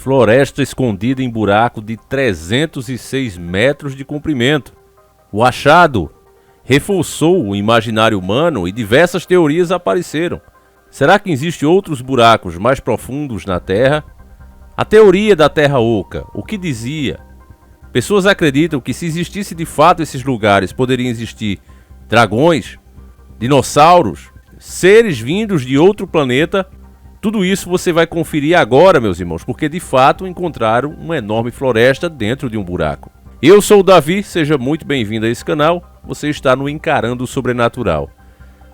Floresta escondida em buraco de 306 metros de comprimento. O achado reforçou o imaginário humano e diversas teorias apareceram. Será que existem outros buracos mais profundos na Terra? A teoria da Terra Oca, o que dizia? Pessoas acreditam que se existisse de fato esses lugares, poderiam existir dragões, dinossauros, seres vindos de outro planeta. Tudo isso você vai conferir agora, meus irmãos, porque de fato encontraram uma enorme floresta dentro de um buraco. Eu sou o Davi, seja muito bem-vindo a esse canal. Você está no Encarando o Sobrenatural.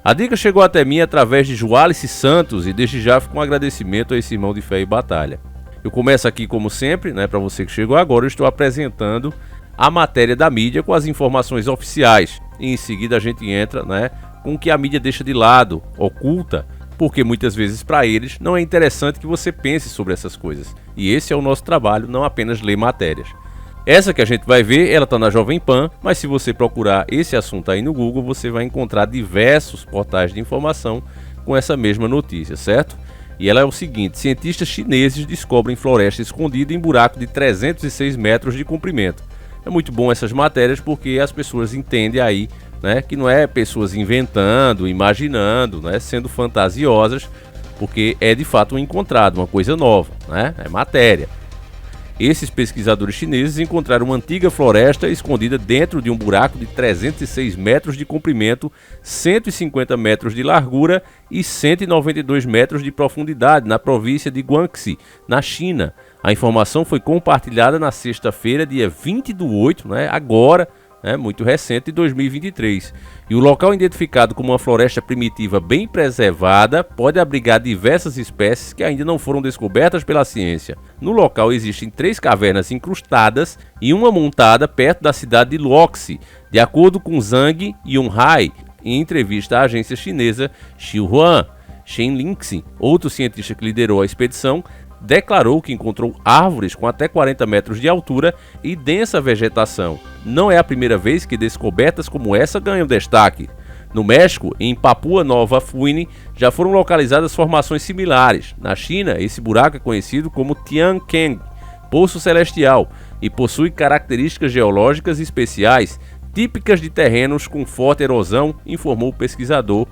A dica chegou até mim através de Joalice Santos e desde já fico um agradecimento a esse irmão de fé e batalha. Eu começo aqui como sempre, para você que chegou agora, eu estou apresentando a matéria da mídia com as informações oficiais. E em seguida a gente entra com o que a mídia deixa de lado, oculta, porque muitas vezes para eles não é interessante que você pense sobre essas coisas. E esse é o nosso trabalho, não apenas ler matérias. Essa que a gente vai ver, ela está na Jovem Pan, mas se você procurar esse assunto aí no Google, você vai encontrar diversos portais de informação com essa mesma notícia, certo? E ela é o seguinte: cientistas chineses descobrem floresta escondida em buraco de 306 metros de comprimento. É muito bom essas matérias porque as pessoas entendem aí, que não é pessoas inventando, imaginando, sendo fantasiosas, porque é de fato um encontrado, uma coisa nova, é matéria. Esses pesquisadores chineses encontraram uma antiga floresta escondida dentro de um buraco de 306 metros de comprimento, 150 metros de largura e 192 metros de profundidade na província de Guangxi, na China. A informação foi compartilhada na sexta-feira, dia 20/8, agora, muito recente, de 2023. E o local identificado como uma floresta primitiva bem preservada pode abrigar diversas espécies que ainda não foram descobertas pela ciência. No local existem 3 cavernas incrustadas e uma montada perto da cidade de Luoxi, de acordo com Zhang Yunhai, em entrevista à agência chinesa Xinhua. Shen Lingxi, outro cientista que liderou a expedição, declarou que encontrou árvores com até 40 metros de altura e densa vegetação. Não é a primeira vez que descobertas como essa ganham destaque. No México, em Papua Nova Guiné, já foram localizadas formações similares. Na China, esse buraco é conhecido como Tiankeng, Poço Celestial, e possui características geológicas especiais, típicas de terrenos com forte erosão, informou o pesquisador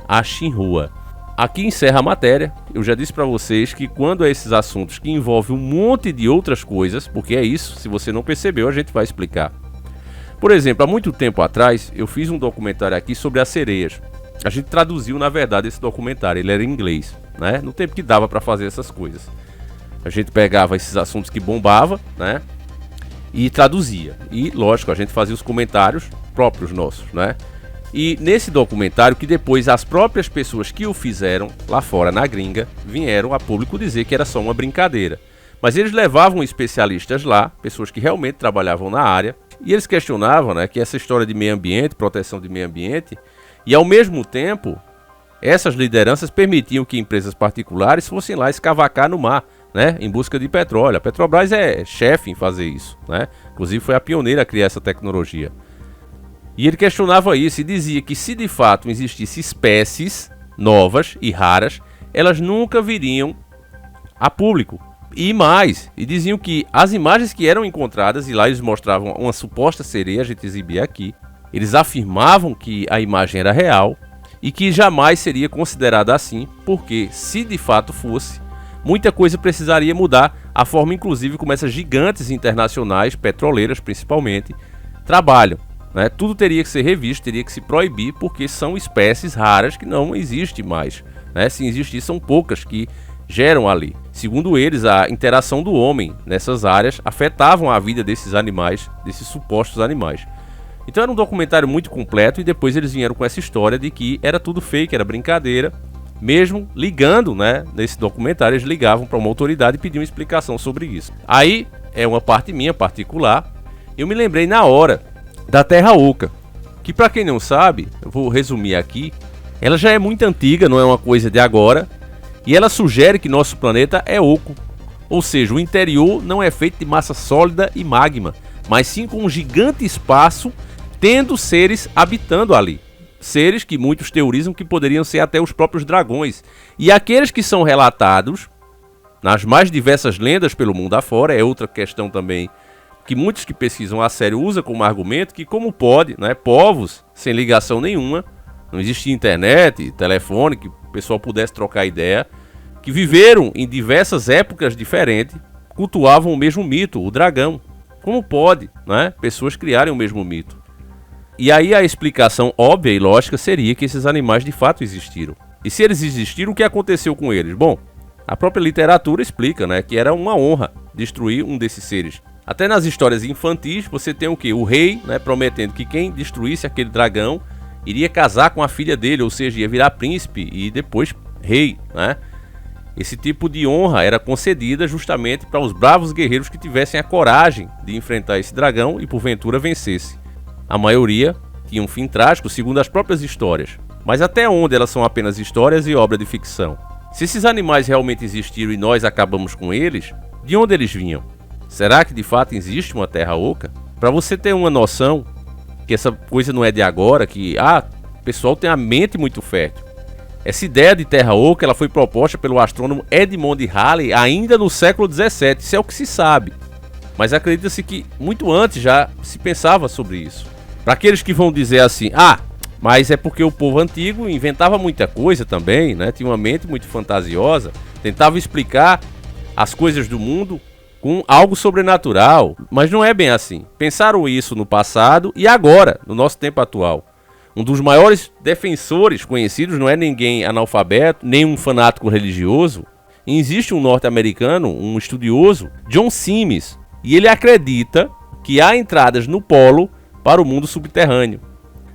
a Xinhua. Aqui encerra a matéria. Eu já disse para vocês que quando é esses assuntos que envolvem um monte de outras coisas, porque é isso, se você não percebeu, a gente vai explicar. Por exemplo, há muito tempo atrás, eu fiz um documentário aqui sobre as sereias. A gente traduziu, na verdade, esse documentário, ele era em inglês, no tempo que dava para fazer essas coisas. A gente pegava esses assuntos que bombava, e traduzia. E, lógico, a gente fazia os comentários próprios nossos, E nesse documentário, que depois as próprias pessoas que o fizeram lá fora na gringa vieram a público dizer que era só uma brincadeira. Mas eles levavam especialistas lá, pessoas que realmente trabalhavam na área, e eles questionavam que essa história de meio ambiente, proteção de meio ambiente, e ao mesmo tempo, essas lideranças permitiam que empresas particulares fossem lá escavacar no mar, em busca de petróleo. A Petrobras é chefe em fazer isso, Inclusive foi a pioneira a criar essa tecnologia. E ele questionava isso e dizia que se de fato existissem espécies novas e raras, elas nunca viriam a público. E mais, e diziam que as imagens que eram encontradas, e lá eles mostravam uma suposta sereia, a gente exibia aqui, eles afirmavam que a imagem era real e que jamais seria considerada assim, porque se de fato fosse, muita coisa precisaria mudar, a forma inclusive como essas gigantes internacionais, petroleiras principalmente, trabalham. Tudo teria que ser revisto, teria que se proibir, porque são espécies raras que não existem mais. Se existir, são poucas que geram ali. Segundo eles, a interação do homem nessas áreas afetavam a vida desses animais, desses supostos animais. Então era um documentário muito completo e depois eles vieram com essa história de que era tudo fake, era brincadeira. Mesmo ligando, nesse documentário, eles ligavam para uma autoridade e pediam explicação sobre isso. Aí, é uma parte minha particular, eu me lembrei na hora da Terra Oca, que para quem não sabe, eu vou resumir aqui, ela já é muito antiga, não é uma coisa de agora, e ela sugere que nosso planeta é oco, ou seja, o interior não é feito de massa sólida e magma, mas sim com um gigante espaço, tendo seres habitando ali. Seres que muitos teorizam que poderiam ser até os próprios dragões. E aqueles que são relatados nas mais diversas lendas pelo mundo afora. É outra questão também que muitos que pesquisam a sério usam como argumento, que como pode, né, povos sem ligação nenhuma, não existia internet, telefone, que o pessoal pudesse trocar ideia, que viveram em diversas épocas diferentes, cultuavam o mesmo mito, o dragão. Como pode, né, pessoas criarem o mesmo mito? E aí a explicação óbvia e lógica seria que esses animais de fato existiram. E se eles existiram, o que aconteceu com eles? Bom, a própria literatura explica, né, que era uma honra destruir um desses seres. Até nas histórias infantis você tem o quê? O rei, né, prometendo que quem destruísse aquele dragão iria casar com a filha dele, ou seja, ia virar príncipe e depois rei, né? Esse tipo de honra era concedida justamente para os bravos guerreiros que tivessem a coragem de enfrentar esse dragão e porventura vencesse. A maioria tinha um fim trágico, segundo as próprias histórias. Mas até onde elas são apenas histórias e obra de ficção? Se esses animais realmente existiram e nós acabamos com eles, de onde eles vinham? Será que de fato existe uma terra oca? Para você ter uma noção que essa coisa não é de agora, que o pessoal tem a mente muito fértil. Essa ideia de terra oca ela foi proposta pelo astrônomo Edmond Halley ainda no século XVII, isso é o que se sabe. Mas acredita-se que muito antes já se pensava sobre isso. Para aqueles que vão dizer assim, mas é porque o povo antigo inventava muita coisa também, né? Tinha uma mente muito fantasiosa, tentava explicar as coisas do mundo com algo sobrenatural, mas não é bem assim. Pensaram isso no passado e agora, no nosso tempo atual. Um dos maiores defensores conhecidos não é ninguém analfabeto, nem um fanático religioso. Existe um norte-americano, um estudioso, John Sims, e ele acredita que há entradas no polo para o mundo subterrâneo.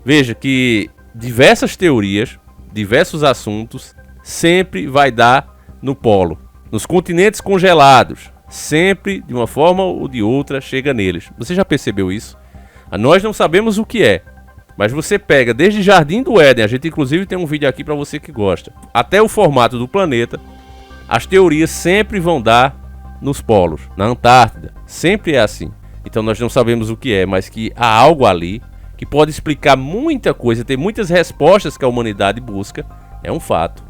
Veja que diversas teorias, diversos assuntos, sempre vai dar no polo. Nos continentes congelados, sempre, de uma forma ou de outra, chega neles. Você já percebeu isso? Nós não sabemos o que é, mas você pega desde Jardim do Éden, a gente inclusive tem um vídeo aqui para você que gosta, até o formato do planeta, as teorias sempre vão dar nos polos, na Antártida. Sempre é assim. Então nós não sabemos o que é, mas que há algo ali que pode explicar muita coisa, ter muitas respostas que a humanidade busca, é um fato.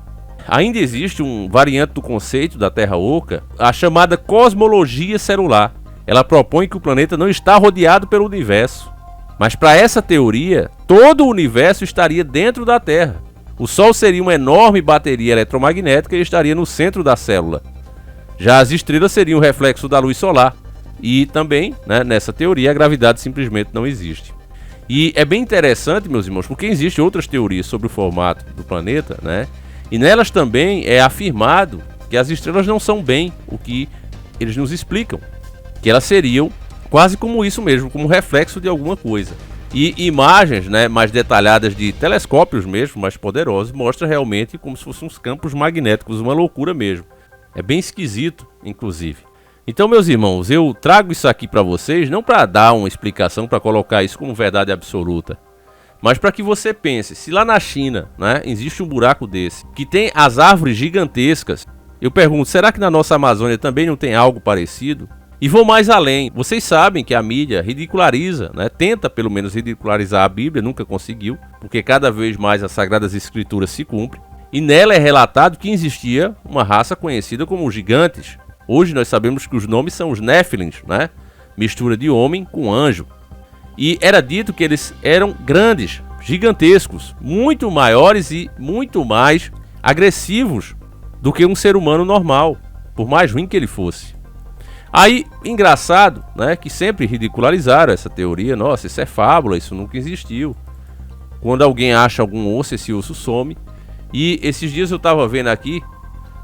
Ainda existe um variante do conceito da Terra Oca, a chamada cosmologia celular. Ela propõe que o planeta não está rodeado pelo universo. Mas para essa teoria, todo o universo estaria dentro da Terra. O Sol seria uma enorme bateria eletromagnética e estaria no centro da célula. Já as estrelas seriam um reflexo da luz solar. E também, né, nessa teoria, a gravidade simplesmente não existe. E é bem interessante, meus irmãos, porque existem outras teorias sobre o formato do planeta, né? E nelas também é afirmado que as estrelas não são bem o que eles nos explicam. Que elas seriam quase como isso mesmo, como reflexo de alguma coisa. E imagens, né, mais detalhadas de telescópios mesmo, mais poderosos, mostram realmente como se fossem uns campos magnéticos, uma loucura mesmo. É bem esquisito, inclusive. Então, meus irmãos, eu trago isso aqui para vocês, não para dar uma explicação, para colocar isso como verdade absoluta, mas para que você pense, se lá na China, né, existe um buraco desse, que tem as árvores gigantescas, eu pergunto, será que na nossa Amazônia também não tem algo parecido? E vou mais além, vocês sabem que a mídia ridiculariza, né, tenta pelo menos ridicularizar a Bíblia, nunca conseguiu, porque cada vez mais as Sagradas Escrituras se cumprem, e nela é relatado que existia uma raça conhecida como os gigantes. Hoje nós sabemos que os nomes são os Néfilins, né, mistura de homem com anjo. E era dito que eles eram grandes, gigantescos, muito maiores e muito mais agressivos do que um ser humano normal, por mais ruim que ele fosse. Aí, engraçado, né, que sempre ridicularizaram essa teoria, nossa, isso é fábula, isso nunca existiu. Quando alguém acha algum osso, esse osso some. E esses dias eu estava vendo aqui,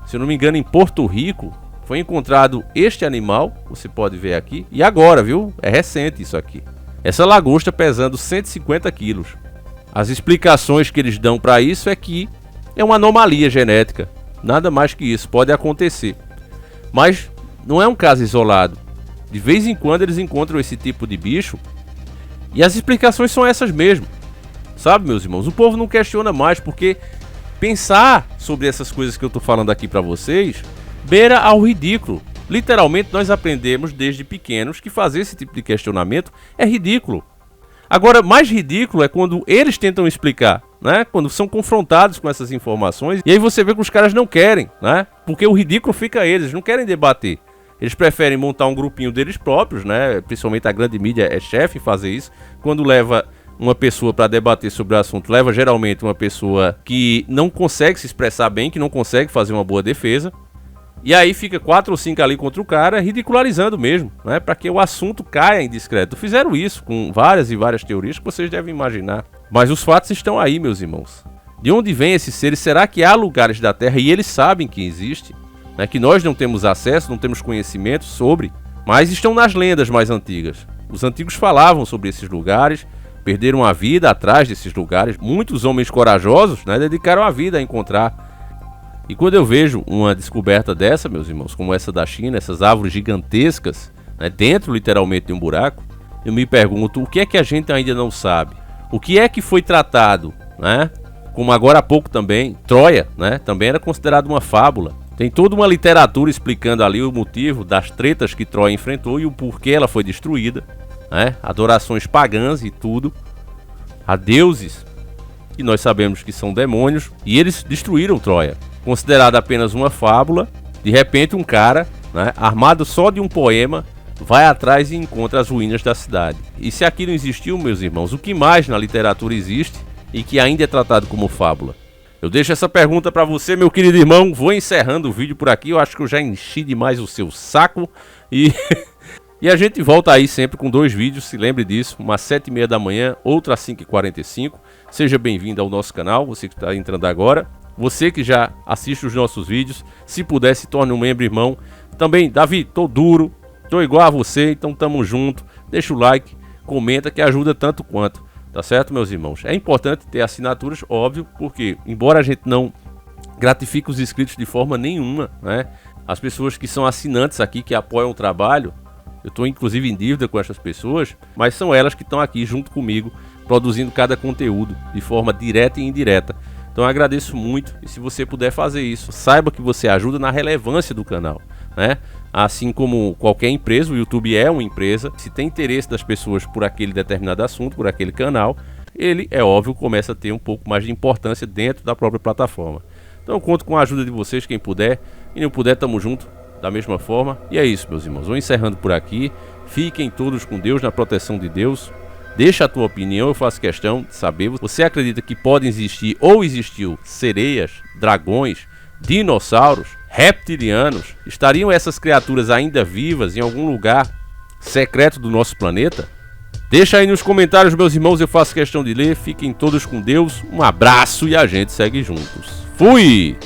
se eu não me engano, em Porto Rico, foi encontrado este animal, você pode ver aqui, e agora, viu? É recente isso aqui. Essa lagosta pesando 150 quilos. As explicações que eles dão para isso é que é uma anomalia genética. Nada mais que isso, pode acontecer. Mas não é um caso isolado. De vez em quando eles encontram esse tipo de bicho e as explicações são essas mesmo. Sabe, meus irmãos, o povo não questiona mais porque pensar sobre essas coisas que eu estou falando aqui para vocês beira ao ridículo. Literalmente nós aprendemos desde pequenos que fazer esse tipo de questionamento é ridículo. Agora, mais ridículo é quando eles tentam explicar, né? Quando são confrontados com essas informações e aí você vê que os caras não querem, né? Porque o ridículo fica a eles não querem debater. Eles preferem montar um grupinho deles próprios, né? Principalmente a grande mídia é chefe em fazer isso. Quando leva uma pessoa para debater sobre o assunto, leva geralmente uma pessoa que não consegue se expressar bem, que não consegue fazer uma boa defesa. E aí fica 4 ou 5 ali contra o cara, ridicularizando mesmo, né? Para que o assunto caia em descrédito. Fizeram isso com várias e várias teorias que vocês devem imaginar. Mas os fatos estão aí, meus irmãos. De onde vêm esses seres? Será que há lugares da Terra, e eles sabem que existe, né? Que nós não temos acesso, não temos conhecimento sobre, mas estão nas lendas mais antigas. Os antigos falavam sobre esses lugares, perderam a vida atrás desses lugares. Muitos homens corajosos, né, dedicaram a vida a encontrar. E quando eu vejo uma descoberta dessa, meus irmãos, como essa da China, essas árvores gigantescas, né, dentro literalmente de um buraco, eu me pergunto o que é que a gente ainda não sabe. O que é que foi tratado, né? Como agora há pouco também, Troia, né, também era considerado uma fábula. Tem toda uma literatura explicando ali o motivo das tretas que Troia enfrentou e o porquê ela foi destruída, né? Adorações pagãs e tudo, a deuses que nós sabemos que são demônios, e eles destruíram Troia. Considerada apenas uma fábula, de repente um cara, né, armado só de um poema, vai atrás e encontra as ruínas da cidade. E se aqui não existiu, meus irmãos, o que mais na literatura existe e que ainda é tratado como fábula? Eu deixo essa pergunta para você, meu querido irmão. Vou encerrando o vídeo por aqui. Eu acho que eu já enchi demais o seu saco. E a gente volta aí sempre com 2 vídeos, se lembre disso. Uma às 7h30 da manhã, outra às 5h45. Seja bem-vindo ao nosso canal, você que está entrando agora. Você que já assiste os nossos vídeos, se puder, se torne um membro, irmão. Também, Davi, tô duro, tô igual a você, então tamo junto. Deixa o like, comenta que ajuda tanto quanto. Tá certo, meus irmãos? É importante ter assinaturas, óbvio, porque embora a gente não gratifique os inscritos de forma nenhuma, né? As pessoas que são assinantes aqui, que apoiam o trabalho, eu estou inclusive em dívida com essas pessoas, mas são elas que estão aqui junto comigo, produzindo cada conteúdo de forma direta e indireta. Então eu agradeço muito, e se você puder fazer isso, saiba que você ajuda na relevância do canal, né? Assim como qualquer empresa, o YouTube é uma empresa, se tem interesse das pessoas por aquele determinado assunto, por aquele canal, ele, é óbvio, começa a ter um pouco mais de importância dentro da própria plataforma. Então eu conto com a ajuda de vocês, quem puder, e não puder, tamo junto da mesma forma. E é isso, meus irmãos, vou encerrando por aqui, fiquem todos com Deus, na proteção de Deus. Deixa a tua opinião, eu faço questão de saber. Você acredita que podem existir ou existiu sereias, dragões, dinossauros, reptilianos? Estariam essas criaturas ainda vivas em algum lugar secreto do nosso planeta? Deixa aí nos comentários, meus irmãos, eu faço questão de ler. Fiquem todos com Deus, um abraço e a gente segue juntos. Fui!